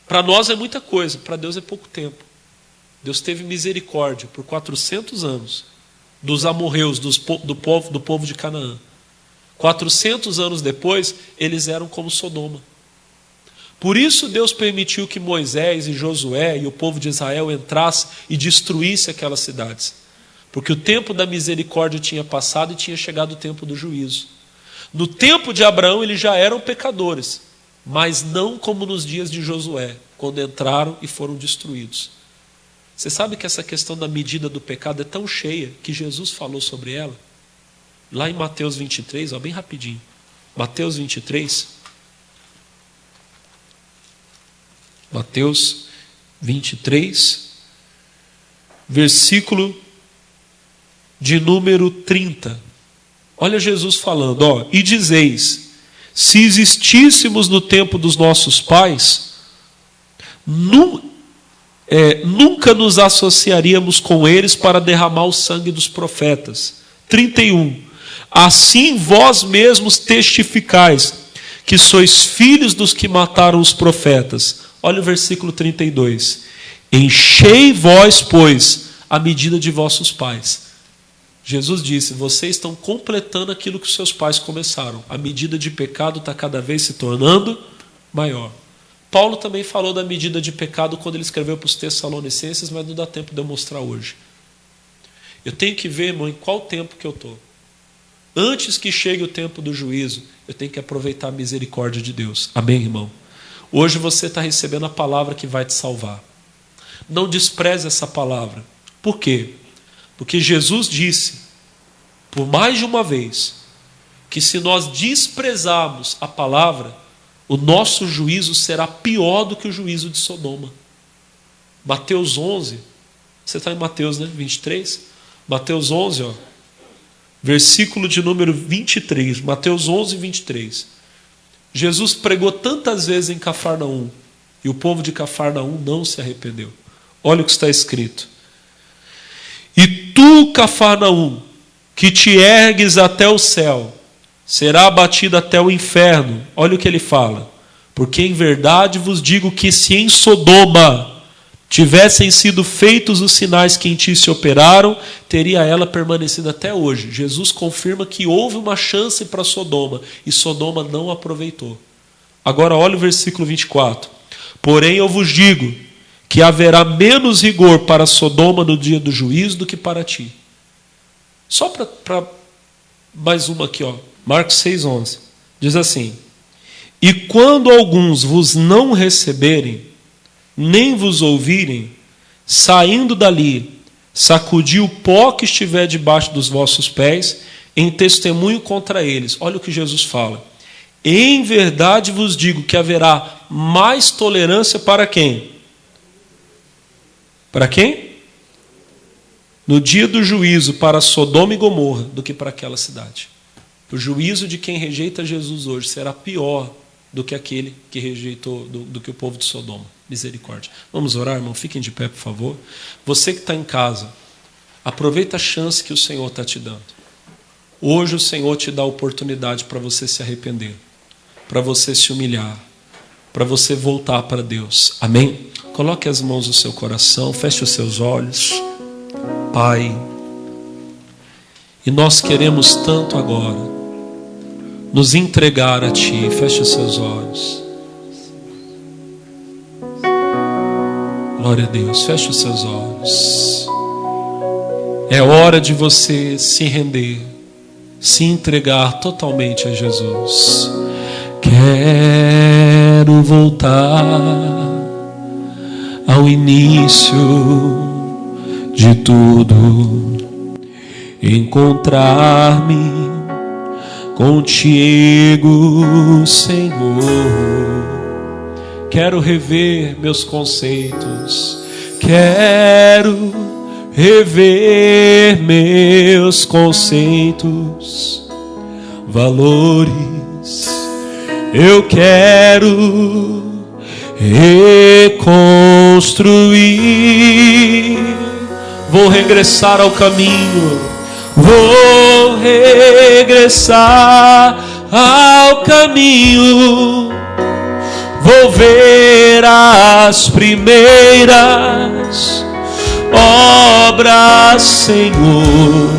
para nós é muita coisa, para Deus é pouco tempo. Deus teve misericórdia por 400 anos dos amorreus, do povo de Canaã. 400 anos depois, eles eram como Sodoma. Por isso Deus permitiu que Moisés e Josué e o povo de Israel entrassem e destruíssem aquelas cidades. Porque o tempo da misericórdia tinha passado e tinha chegado o tempo do juízo. No tempo de Abraão eles já eram pecadores, mas não como nos dias de Josué, quando entraram e foram destruídos. Você sabe que essa questão da medida do pecado é tão cheia que Jesus falou sobre ela? Lá em Mateus 23, bem rapidinho. Mateus 23. Mateus 23, versículo de número 30. Olha Jesus falando, e dizeis, se existíssemos no tempo dos nossos pais, nunca nos associaríamos com eles para derramar o sangue dos profetas. 31. Assim vós mesmos testificais que sois filhos dos que mataram os profetas. Olha o versículo 32. Enchei vós, pois, a medida de vossos pais. Jesus disse, vocês estão completando aquilo que os seus pais começaram. A medida de pecado está cada vez se tornando maior. Paulo também falou da medida de pecado quando ele escreveu para os Tessalonicenses, mas não dá tempo de eu mostrar hoje. Eu tenho que ver, irmão, em qual tempo que eu estou. Antes que chegue o tempo do juízo, eu tenho que aproveitar a misericórdia de Deus. Amém, irmão? Hoje você está recebendo a palavra que vai te salvar. Não despreze essa palavra. Por quê? Porque Jesus disse, por mais de uma vez, que se nós desprezarmos a palavra, o nosso juízo será pior do que o juízo de Sodoma. Mateus 11, você está em Mateus, né? 23? Mateus 11, versículo de número 23. Mateus 11, 23. Jesus pregou tantas vezes em Cafarnaum, e o povo de Cafarnaum não se arrependeu. Olha o que está escrito. E tu, Cafarnaum, que te ergues até o céu, será abatido até o inferno. Olha o que ele fala. Porque em verdade vos digo que se em Sodoma tivessem sido feitos os sinais que em ti se operaram, teria ela permanecido até hoje. Jesus confirma que houve uma chance para Sodoma, e Sodoma não aproveitou. Agora olha o versículo 24. Porém eu vos digo, que haverá menos rigor para Sodoma no dia do juízo do que para ti. Só para mais uma aqui, ó. Marcos 6,11. Diz assim: e quando alguns vos não receberem, nem vos ouvirem, saindo dali, sacudi o pó que estiver debaixo dos vossos pés, em testemunho contra eles. Olha o que Jesus fala. Em verdade vos digo que haverá mais tolerância para quem? Para quem? No dia do juízo para Sodoma e Gomorra do que para aquela cidade. O juízo de quem rejeita Jesus hoje será pior do que aquele que rejeitou, do que o povo de Sodoma. Misericórdia. Vamos orar, irmão? Fiquem de pé, por favor. Você que está em casa, aproveita a chance que o Senhor está te dando. Hoje o Senhor te dá a oportunidade para você se arrepender, para você se humilhar, para você voltar para Deus. Amém? Coloque as mãos no seu coração, feche os seus olhos. Pai, e nós queremos tanto agora nos entregar a Ti. Feche os seus olhos. Glória a Deus. Feche os seus olhos. É hora de você se render, se entregar totalmente a Jesus. Quero voltar ao início de tudo, encontrar-me contigo, Senhor. Quero rever meus conceitos, quero rever meus conceitos, valores. Eu quero reconstruir. Vou regressar ao caminho. Vou regressar ao caminho. Vou ver as primeiras obras, Senhor.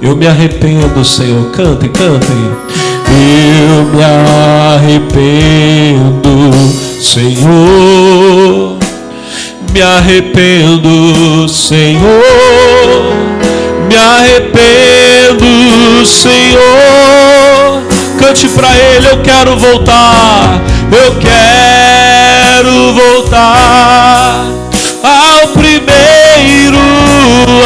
Eu me arrependo, Senhor. Cantem, cantem. Eu me arrependo, Senhor. Me arrependo, Senhor. Me arrependo, Senhor. Cante para Ele. Eu quero voltar. Eu quero voltar ao primeiro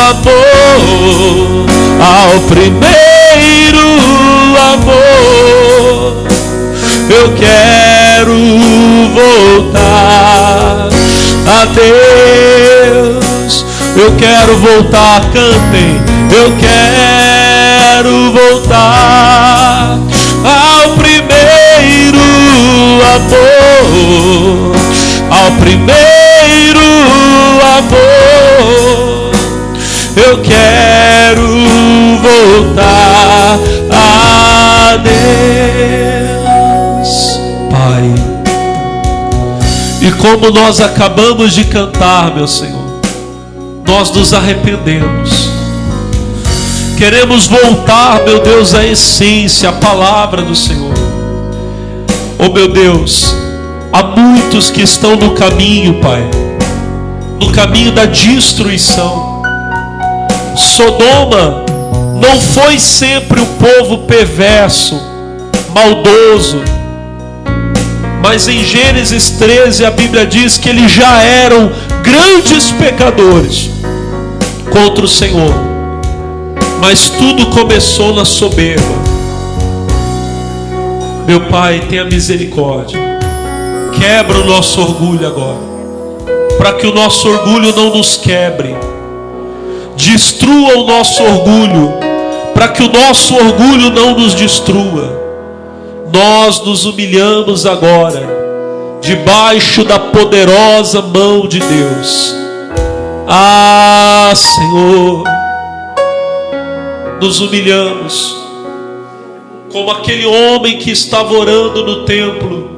amor, ao primeiro amor. Eu quero voltar a Deus. Eu quero voltar, cantem. Eu quero voltar ao primeiro amor, ao primeiro amor. Eu quero voltar a Deus, Pai. E como nós acabamos de cantar, meu Senhor, nós nos arrependemos. Queremos voltar, meu Deus, à essência, à palavra do Senhor. Oh, meu Deus, há muitos que estão no caminho, Pai, no caminho da destruição. Sodoma não foi sempre o povo perverso, maldoso, mas em Gênesis 13 a Bíblia diz que eles já eram grandes pecadores contra o Senhor. Mas tudo começou na soberba. Meu Pai, tenha misericórdia. Quebra o nosso orgulho agora, para que o nosso orgulho não nos quebre. Destrua o nosso orgulho, para que o nosso orgulho não nos destrua. Nós nos humilhamos agora, debaixo da poderosa mão de Deus. Ah, Senhor, nos humilhamos, como aquele homem que estava orando no templo,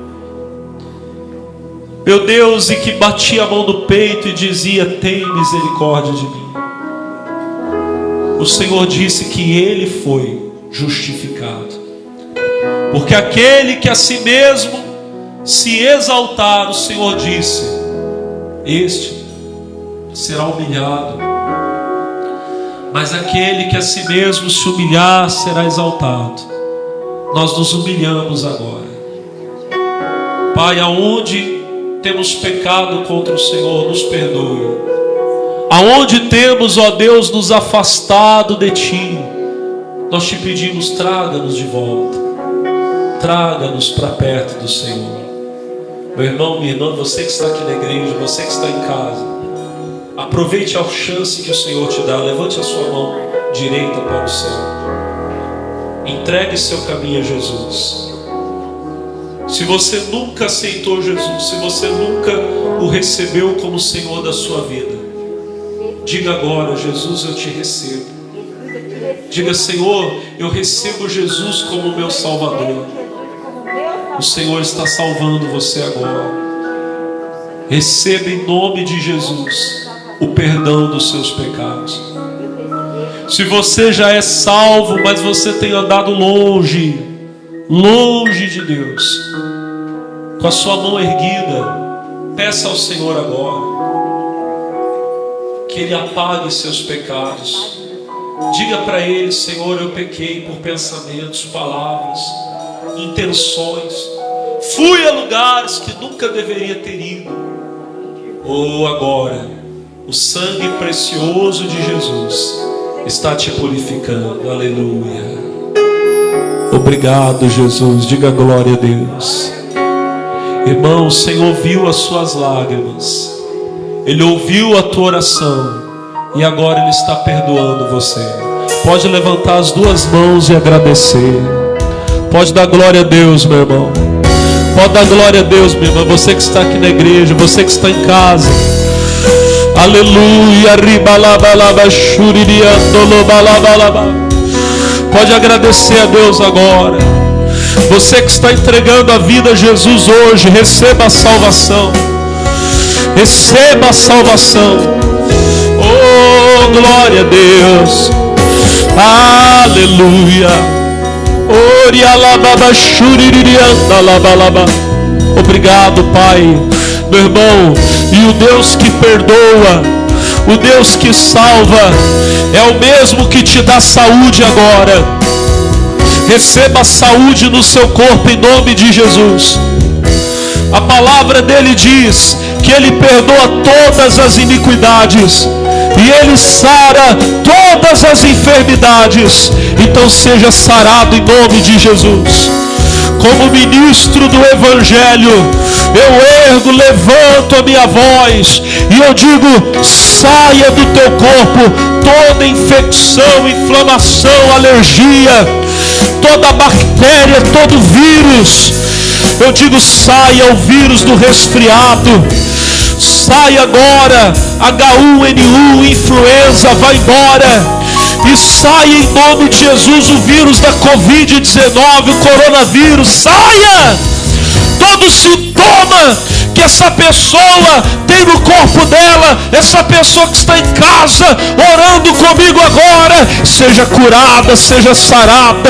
meu Deus, e que batia a mão no peito e dizia: tem misericórdia de mim. O Senhor disse que ele foi justificado, porque aquele que a si mesmo se exaltar, o Senhor disse, este será humilhado, mas aquele que a si mesmo se humilhar será exaltado. Nós nos humilhamos agora, Pai. Aonde temos pecado contra o Senhor, nos perdoe. Aonde temos, ó Deus, nos afastado de Ti, nós te pedimos, traga-nos de volta, traga-nos para perto do Senhor. Meu irmão, minha irmã, você que está aqui na igreja, você que está em casa, aproveite a chance que o Senhor te dá. Levante a sua mão direita para o céu, entregue seu caminho a Jesus. Se você nunca aceitou Jesus, se você nunca o recebeu como Senhor da sua vida, diga agora: Jesus, eu te recebo. Diga: Senhor, eu recebo Jesus como meu Salvador. O Senhor está salvando você agora. Receba em nome de Jesus o perdão dos seus pecados. Se você já é salvo, mas você tem andado longe de Deus, com a sua mão erguida, peça ao Senhor agora que Ele apague seus pecados. Diga para Ele: Senhor, eu pequei por pensamentos, palavras, intenções, fui a lugares que nunca deveria ter ido. Oh, agora o sangue precioso de Jesus está te purificando. Aleluia. Obrigado, Jesus. Diga glória a Deus. Irmão, o Senhor viu as suas lágrimas, Ele ouviu a tua oração e agora Ele está perdoando você. Pode levantar as duas mãos e agradecer. Pode dar glória a Deus, meu irmão. Pode dar glória a Deus, minha irmã. Você que está aqui na igreja, você que está em casa. Aleluia. Pode agradecer a Deus agora. Você que está entregando a vida a Jesus hoje, receba a salvação. Receba a salvação. Oh, glória a Deus. Aleluia. Obrigado, Pai. Meu irmão, e o Deus que perdoa, o Deus que salva, é o mesmo que te dá saúde agora. Receba saúde no seu corpo em nome de Jesus. A palavra dele diz que Ele perdoa todas as iniquidades e Ele sara todas as enfermidades. Então seja sarado em nome de Jesus. Como ministro do Evangelho, eu ergo, levanto a minha voz e eu digo: saia do teu corpo toda infecção, inflamação, alergia, toda bactéria, todo vírus. Eu digo: saia o vírus do resfriado, saia agora H1N1, influenza, vai embora. E saia em nome de Jesus o vírus da Covid-19, o coronavírus. Saia todo sintoma que essa pessoa tem no corpo dela, essa pessoa que está em casa orando comigo agora, seja curada, seja sarada.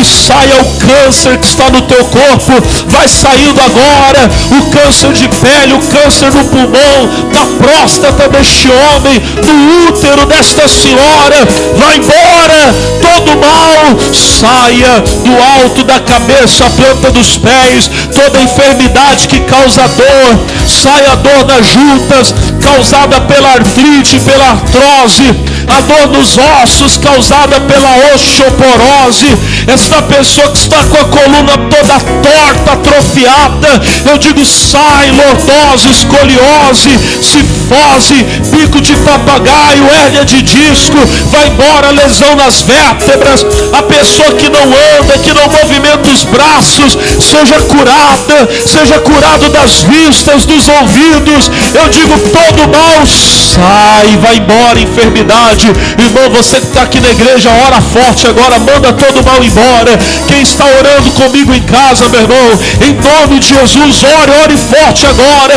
E saia o câncer que está no teu corpo, vai saindo agora. O câncer de pele, o câncer no pulmão, da próstata deste homem, do útero desta senhora, vai embora. Todo mal saia do alto da cabeça, a planta dos pés. Toda enfermidade que causa dor, saia a dor nas juntas causada pela artrite, pela artrose, a dor nos ossos causada pela osteoporose. Esta pessoa que está com a coluna toda torta, atrofiada, eu digo: sai lordose, escoliose, cifose, bico de papagaio, hérnia de disco, vai embora, lesão nas vértebras. A pessoa que não anda, que não movimenta os braços, seja curada, seja curado das vistas, dos ouvidos. Eu digo: todo mal sai, vai embora, enfermidade. Irmão, você que está aqui na igreja, ora forte agora, manda todo mal embora. Quem está orando comigo em casa, meu irmão, em nome de Jesus, ore forte agora.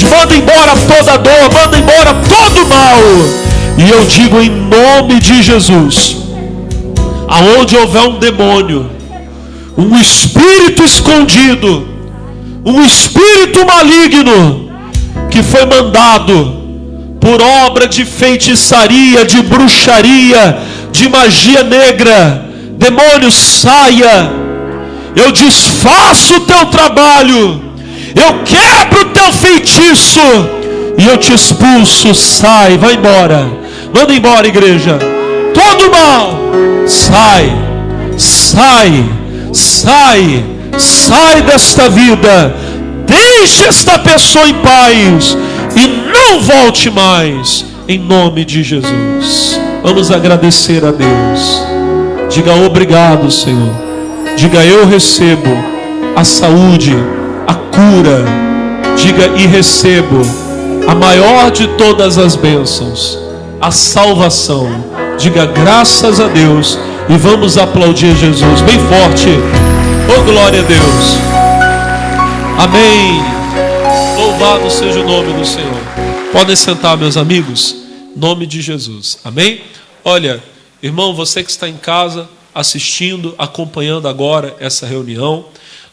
Manda embora toda dor, manda embora todo mal. E eu digo em nome de Jesus, aonde houver um demônio, um espírito escondido, um espírito maligno que que foi mandado por obra de feitiçaria, de bruxaria, de magia negra, demônio, saia. Eu desfaço o teu trabalho, eu quebro o teu feitiço e eu te expulso. Sai, vai embora, manda embora, igreja. Todo mal, sai, sai, sai, sai desta vida. Deixe esta pessoa em paz e não volte mais, em nome de Jesus. Vamos agradecer a Deus. Diga obrigado, Senhor. Diga eu recebo a saúde, a cura. Diga e recebo a maior de todas as bênçãos, a salvação. Diga graças a Deus e vamos aplaudir Jesus bem forte. Oh, glória a Deus. Amém. Louvado seja o nome do Senhor. Podem sentar, meus amigos, em nome de Jesus. Amém? Olha, irmão, você que está em casa, assistindo, acompanhando agora essa reunião,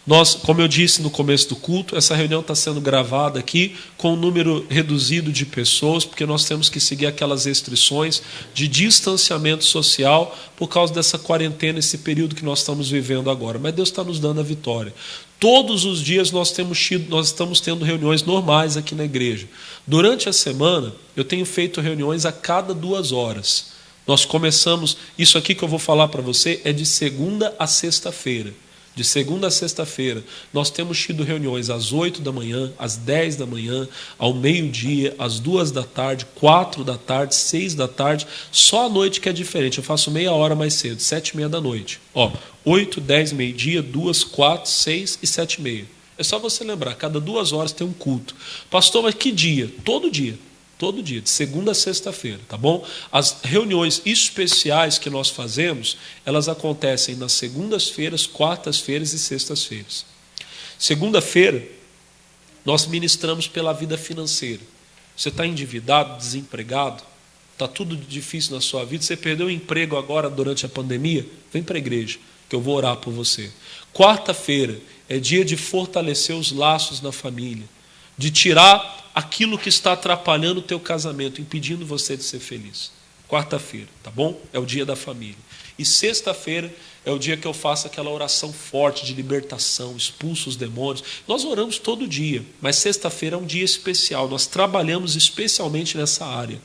nós, como eu disse no começo do culto, essa reunião está sendo gravada aqui com um número reduzido de pessoas, porque nós temos que seguir aquelas restrições de distanciamento social por causa dessa quarentena, esse período que nós estamos vivendo agora. Mas Deus está nos dando a vitória. Todos os dias nós estamos tendo reuniões normais aqui na igreja. Durante a semana, eu tenho feito reuniões a cada 2 horas. Nós começamos, isso aqui que eu vou falar para você é de segunda a sexta-feira. De segunda a sexta-feira, nós temos tido reuniões às 8 da manhã, às 10 da manhã, ao meio-dia, às 2 da tarde, 4 da tarde, 6 da tarde. Só à noite que é diferente, eu faço meia hora mais cedo, 7h30 da noite. 8, 10, meio-dia, 2, 4, 6 e 7h30. É só você lembrar, cada 2 horas tem um culto. Pastor, mas que dia? Todo dia. Todo dia, de segunda a sexta-feira, tá bom? As reuniões especiais que nós fazemos, elas acontecem nas segundas-feiras, quartas-feiras e sextas-feiras. Segunda-feira, nós ministramos pela vida financeira. Você está endividado, desempregado, está tudo difícil na sua vida, você perdeu o emprego agora durante a pandemia, vem para a igreja, que eu vou orar por você. Quarta-feira é dia de fortalecer os laços na família, de tirar aquilo que está atrapalhando o teu casamento, impedindo você de ser feliz. Quarta-feira, tá bom? É o dia da família. E sexta-feira é o dia que eu faço aquela oração forte de libertação, expulso os demônios. Nós oramos todo dia, mas sexta-feira é um dia especial. Nós trabalhamos especialmente nessa área.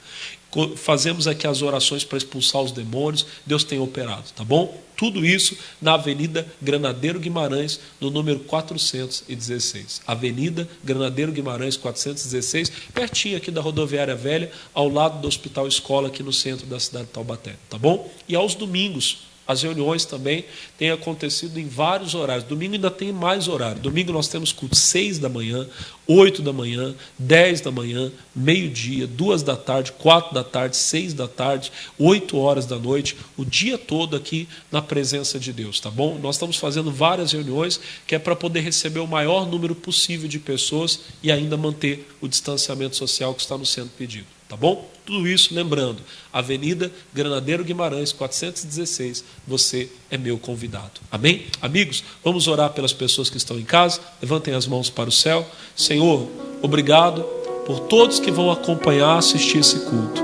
Fazemos aqui as orações para expulsar os demônios. Deus tem operado, tá bom? Tudo isso na Avenida Granadeiro Guimarães, no número 416. Avenida Granadeiro Guimarães, 416, pertinho aqui da Rodoviária Velha, ao lado do Hospital Escola, aqui no centro da cidade de Taubaté, tá bom? E aos domingos, as reuniões também têm acontecido em vários horários. Domingo ainda tem mais horário. Domingo nós temos culto 6 da manhã, 8 da manhã, 10 da manhã, meio-dia, 2 da tarde, 4 da tarde, 6 da tarde, 8 horas da noite, o dia todo aqui na presença de Deus, tá bom? Nós estamos fazendo várias reuniões que é para poder receber o maior número possível de pessoas e ainda manter o distanciamento social que está nos sendo pedido. Tá bom? Tudo isso, lembrando, Avenida Granadeiro Guimarães, 416, você é meu convidado. Amém? Amigos, vamos orar pelas pessoas que estão em casa. Levantem as mãos para o céu. Senhor, obrigado por todos que vão acompanhar, assistir esse culto.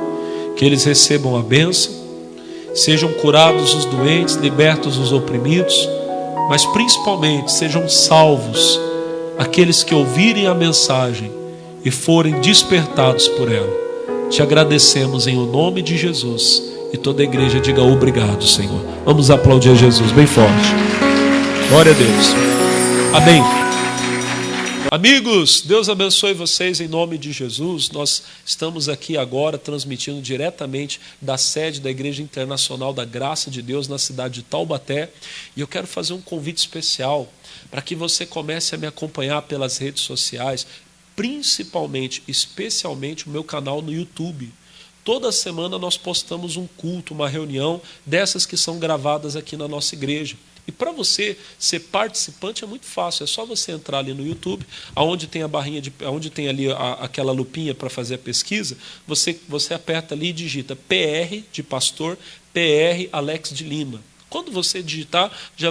Que eles recebam a bênção, sejam curados os doentes, libertos os oprimidos, mas principalmente sejam salvos aqueles que ouvirem a mensagem e forem despertados por ela. Te agradecemos em o nome de Jesus. E toda a igreja diga obrigado, Senhor. Vamos aplaudir a Jesus bem forte. Glória a Deus. Amém. Amigos, Deus abençoe vocês em nome de Jesus. Nós estamos aqui agora transmitindo diretamente da sede da Igreja Internacional da Graça de Deus na cidade de Taubaté. E eu quero fazer um convite especial para que você comece a me acompanhar pelas redes sociais, principalmente, especialmente o meu canal no YouTube. Toda semana nós postamos um culto, uma reunião dessas que são gravadas aqui na nossa igreja. E para você ser participante é muito fácil, é só você entrar ali no YouTube, aonde tem a barrinha onde tem ali aquela lupinha para fazer a pesquisa, você aperta ali e digita PR de pastor, PR Alex de Lima. Quando você digitar, já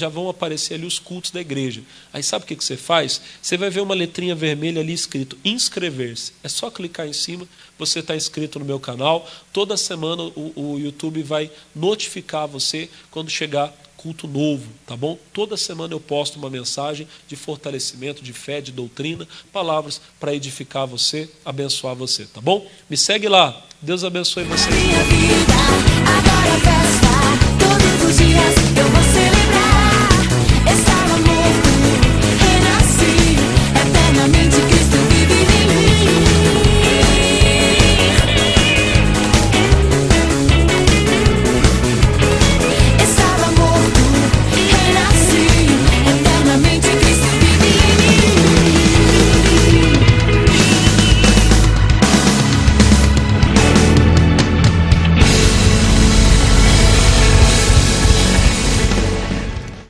vão aparecer ali os cultos da igreja. Aí sabe o que você faz? Você vai ver uma letrinha vermelha ali escrito inscrever-se. É só clicar em cima, você está inscrito no meu canal. Toda semana o YouTube vai notificar você quando chegar culto novo, tá bom? Toda semana eu posto uma mensagem de fortalecimento, de fé, de doutrina, palavras para edificar você, abençoar você, tá bom? Me segue lá. Deus abençoe você. Minha vida, agora é festa, todos os dias.